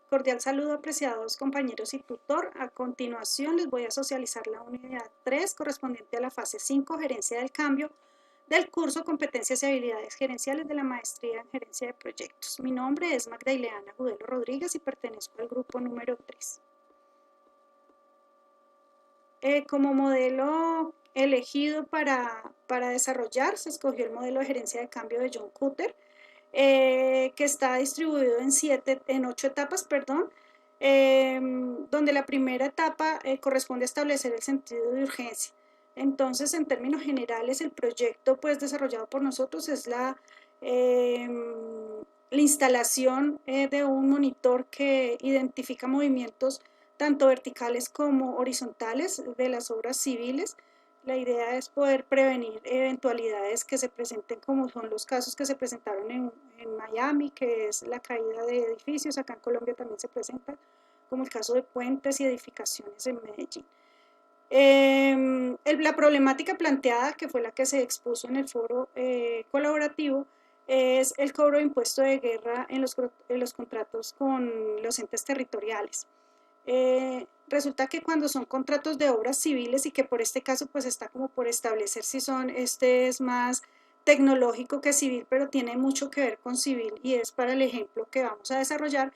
Cordial saludo, apreciados compañeros y tutor. A continuación les voy a socializar la unidad 3 correspondiente a la fase 5, gerencia del cambio, del curso Competencias y habilidades gerenciales de la maestría en gerencia de proyectos. Mi nombre es Magdalena Gudelo Rodríguez y pertenezco al grupo número 3. Como modelo elegido para desarrollar, se escogió el modelo de gerencia de cambio de John Kotter, que está distribuido en 8 etapas, perdón, donde la primera etapa corresponde a establecer el sentido de urgencia. Entonces, en términos generales, el proyecto pues, desarrollado por nosotros es la instalación de un monitor que identifica movimientos tanto verticales como horizontales de las obras civiles. La idea es poder prevenir eventualidades que se presenten, como son los casos que se presentaron en Miami, que es la caída de edificios. Acá en Colombia también se presenta, como el caso de puentes y edificaciones en Medellín. La problemática planteada, que fue la que se expuso en el foro colaborativo, es el cobro de impuesto de guerra en los contratos con los entes territoriales. Resulta que cuando son contratos de obras civiles y que por este caso pues está como por establecer si este es más tecnológico que civil, pero tiene mucho que ver con civil y es para el ejemplo que vamos a desarrollar.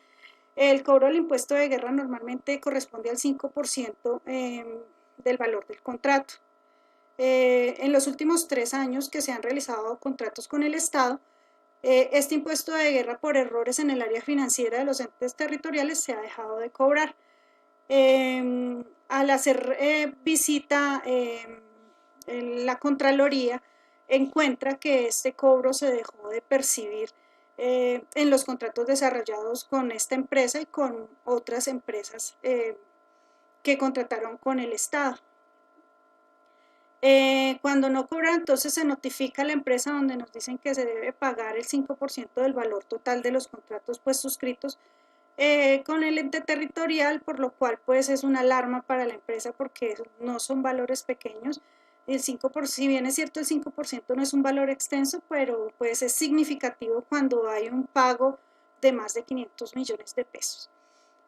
El cobro del impuesto de guerra normalmente corresponde al 5% del valor del contrato. En los últimos 3 años que se han realizado contratos con el Estado, este impuesto de guerra por errores en el área financiera de los entes territoriales se ha dejado de cobrar. Al hacer visita en la Contraloría, encuentra que este cobro se dejó de percibir en los contratos desarrollados con esta empresa y con otras empresas que contrataron con el Estado. Cuando no cobran, entonces se notifica a la empresa donde nos dicen que se debe pagar el 5% del valor total de los contratos pues suscritos con el ente territorial, por lo cual pues es una alarma para la empresa porque no son valores pequeños. Si bien es cierto el 5% no es un valor extenso, pero pues es significativo cuando hay un pago de más de 500 millones de pesos.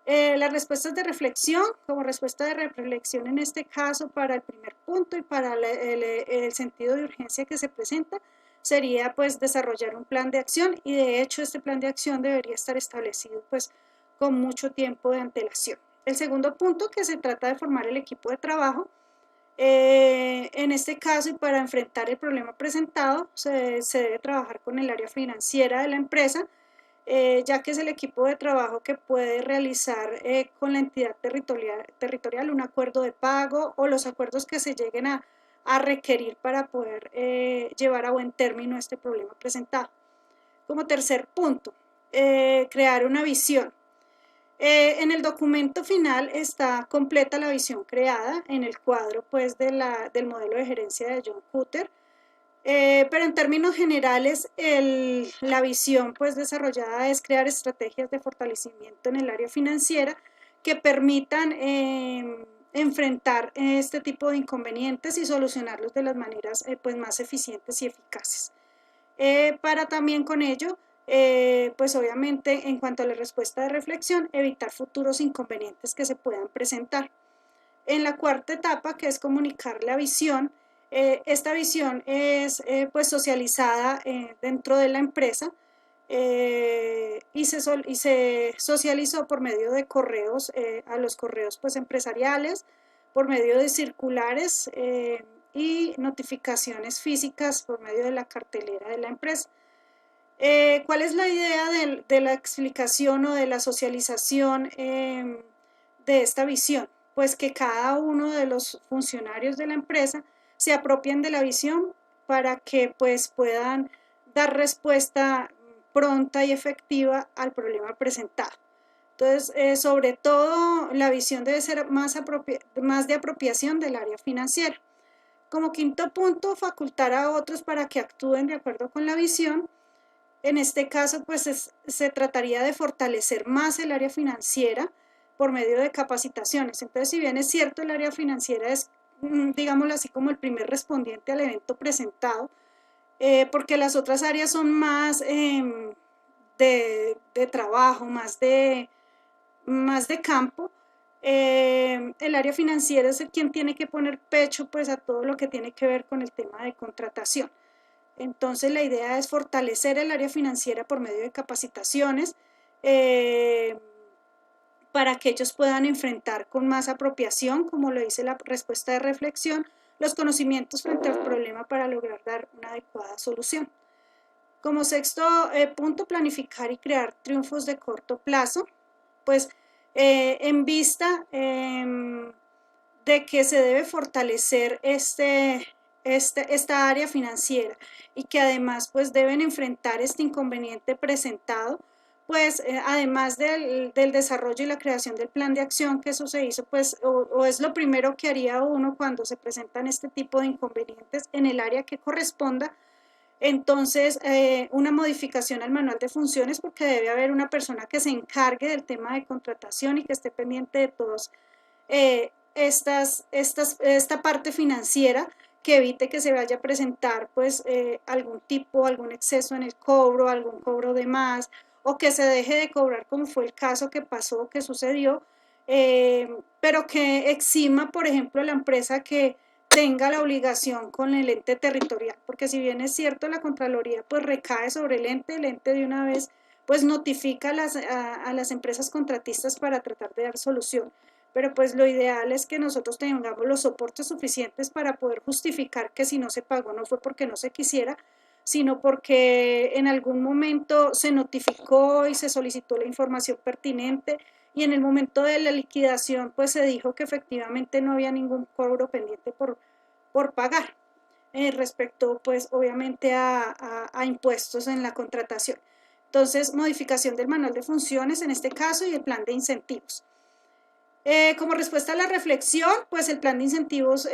Las respuestas de reflexión, como respuesta de reflexión en este caso para el primer punto y para el sentido de urgencia que se presenta, sería pues desarrollar un plan de acción y de hecho este plan de acción debería estar establecido pues con mucho tiempo de antelación. El segundo punto, que se trata de formar el equipo de trabajo. En este caso y para enfrentar el problema presentado se debe trabajar con el área financiera de la empresa, ya que es el equipo de trabajo que puede realizar con la entidad territorial un acuerdo de pago o los acuerdos que se lleguen a requerir para poder llevar a buen término este problema presentado. Como tercer punto, crear una visión. En el documento final está completa la visión creada en el cuadro pues, del modelo de gerencia de John Kotter, pero en términos generales la visión pues, desarrollada es crear estrategias de fortalecimiento en el área financiera que permitan enfrentar este tipo de inconvenientes y solucionarlos de las maneras pues, más eficientes y eficaces. Para también con ello pues obviamente en cuanto a la respuesta de reflexión, evitar futuros inconvenientes que se puedan presentar. En la cuarta etapa, que es comunicar la visión, esta visión es pues socializada dentro de la empresa y se socializó por medio de correos, a los correos pues empresariales, por medio de circulares y notificaciones físicas por medio de la cartelera de la empresa. ¿Cuál es la idea de la explicación o de la socialización de esta visión? Pues que cada uno de los funcionarios de la empresa se apropien de la visión para que pues, puedan dar respuesta pronta y efectiva al problema presentado. Entonces, sobre todo, la visión debe ser más de apropiación del área financiera. Como quinto punto, facultar a otros para que actúen de acuerdo con la visión. En este caso, pues se trataría de fortalecer más el área financiera por medio de capacitaciones. Entonces, si bien es cierto, el área financiera es, digámoslo así, como el primer respondiente al evento presentado, porque las otras áreas son más de trabajo, más más de campo. El área financiera es quien tiene que poner pecho pues a todo lo que tiene que ver con el tema de contratación. Entonces la idea es fortalecer el área financiera por medio de capacitaciones para que ellos puedan enfrentar con más apropiación, como lo dice la respuesta de reflexión, los conocimientos frente al problema para lograr dar una adecuada solución. Como sexto punto, planificar y crear triunfos de corto plazo, pues en vista de que se debe fortalecer esta área financiera y que además pues deben enfrentar este inconveniente presentado, pues además del desarrollo y la creación del plan de acción, que eso se hizo pues o es lo primero que haría uno cuando se presentan este tipo de inconvenientes en el área que corresponda. Entonces, una modificación al manual de funciones, porque debe haber una persona que se encargue del tema de contratación y que esté pendiente de todos esta parte financiera, que evite que se vaya a presentar pues algún exceso en el cobro, algún cobro de más, o que se deje de cobrar como fue el caso que pasó, que sucedió, pero que exima, por ejemplo, la empresa que tenga la obligación con el ente territorial, porque si bien es cierto la Contraloría pues recae sobre el ente de una vez pues notifica a las empresas contratistas para tratar de dar solución, pero pues lo ideal es que nosotros tengamos los soportes suficientes para poder justificar que si no se pagó no fue porque no se quisiera, sino porque en algún momento se notificó y se solicitó la información pertinente y en el momento de la liquidación pues se dijo que efectivamente no había ningún cobro pendiente por pagar respecto pues obviamente a impuestos en la contratación. Entonces, modificación del manual de funciones en este caso y el plan de incentivos. Como respuesta a la reflexión, pues el plan de incentivos,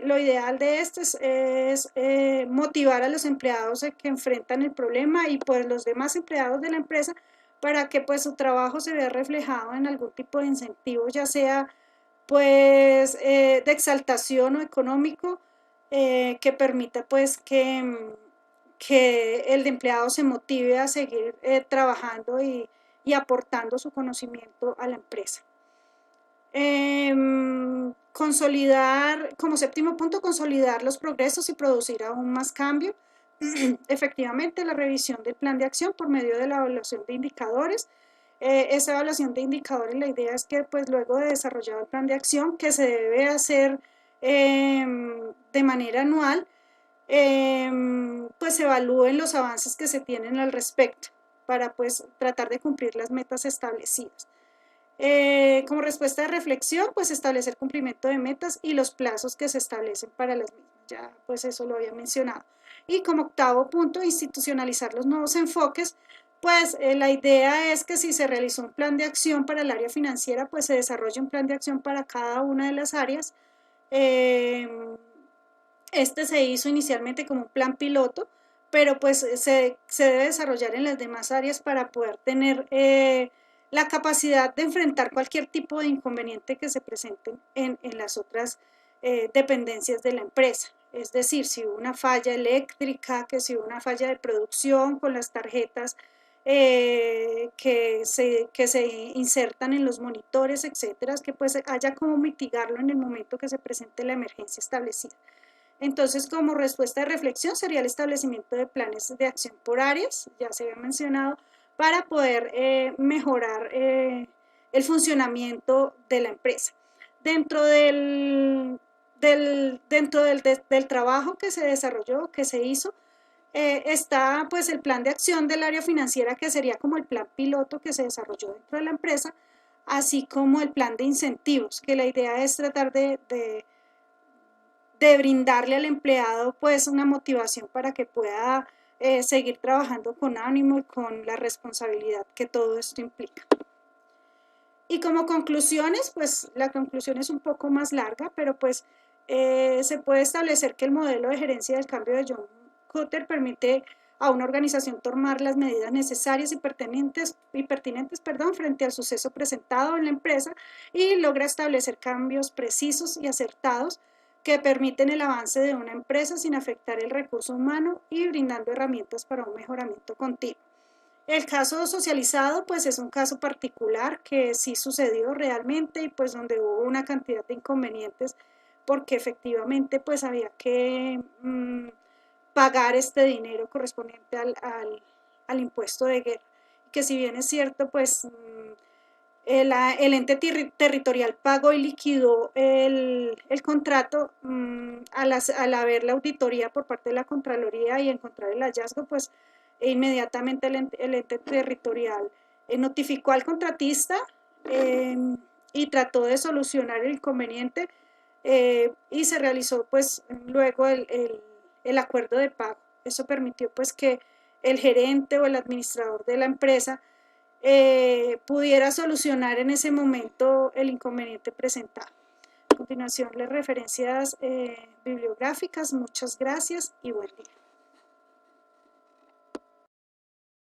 lo ideal de este es motivar a los empleados que enfrentan el problema y pues los demás empleados de la empresa para que pues su trabajo se vea reflejado en algún tipo de incentivo, ya sea pues de exaltación o económico, que permita pues que el empleado se motive a seguir trabajando y aportando su conocimiento a la empresa. Consolidar, como séptimo punto, consolidar los progresos y producir aún más cambio. Efectivamente, la revisión del plan de acción por medio de la evaluación de indicadores. Esa evaluación de indicadores, la idea es que pues luego de desarrollado el plan de acción, que se debe hacer de manera anual, pues se evalúen los avances que se tienen al respecto para pues tratar de cumplir las metas establecidas. Como respuesta de reflexión, pues establecer cumplimiento de metas y los plazos que se establecen para las mismas. Ya, pues eso lo había mencionado. Y como octavo punto, institucionalizar los nuevos enfoques. Pues la idea es que si se realizó un plan de acción para el área financiera, pues se desarrolle un plan de acción para cada una de las áreas. Este se hizo inicialmente como un plan piloto, pero pues se debe desarrollar en las demás áreas para poder tener la capacidad de enfrentar cualquier tipo de inconveniente que se presente en las otras dependencias de la empresa. Es decir, si hubo una falla eléctrica, que si hubo una falla de producción con las tarjetas que se insertan en los monitores, etcétera, que pues haya como mitigarlo en el momento que se presente la emergencia establecida. Entonces, como respuesta de reflexión sería el establecimiento de planes de acción por áreas, ya se había mencionado, para poder mejorar el funcionamiento de la empresa. Dentro del trabajo que se desarrolló, que se hizo, está pues el plan de acción del área financiera, que sería como el plan piloto que se desarrolló dentro de la empresa, así como el plan de incentivos, que la idea es tratar de brindarle al empleado pues una motivación para que pueda seguir trabajando con ánimo y con la responsabilidad que todo esto implica. Y como conclusiones, pues la conclusión es un poco más larga, pero pues se puede establecer que el modelo de gerencia del cambio de John Kotter permite a una organización tomar las medidas necesarias y pertinentes frente al suceso presentado en la empresa y logra establecer cambios precisos y acertados que permiten el avance de una empresa sin afectar el recurso humano y brindando herramientas para un mejoramiento continuo. El caso socializado, pues es un caso particular que sí sucedió realmente y pues donde hubo una cantidad de inconvenientes porque efectivamente pues había que pagar este dinero correspondiente al impuesto de guerra. Que si bien es cierto, pues el ente territorial pagó y liquidó el contrato, al haber la auditoría por parte de la Contraloría y encontrar el hallazgo, pues inmediatamente el ente territorial notificó al contratista y trató de solucionar el inconveniente y se realizó pues luego el acuerdo de pago. Eso permitió pues que el gerente o el administrador de la empresa pudiera solucionar en ese momento el inconveniente presentado. A continuación, las referencias bibliográficas. Muchas gracias y buen día.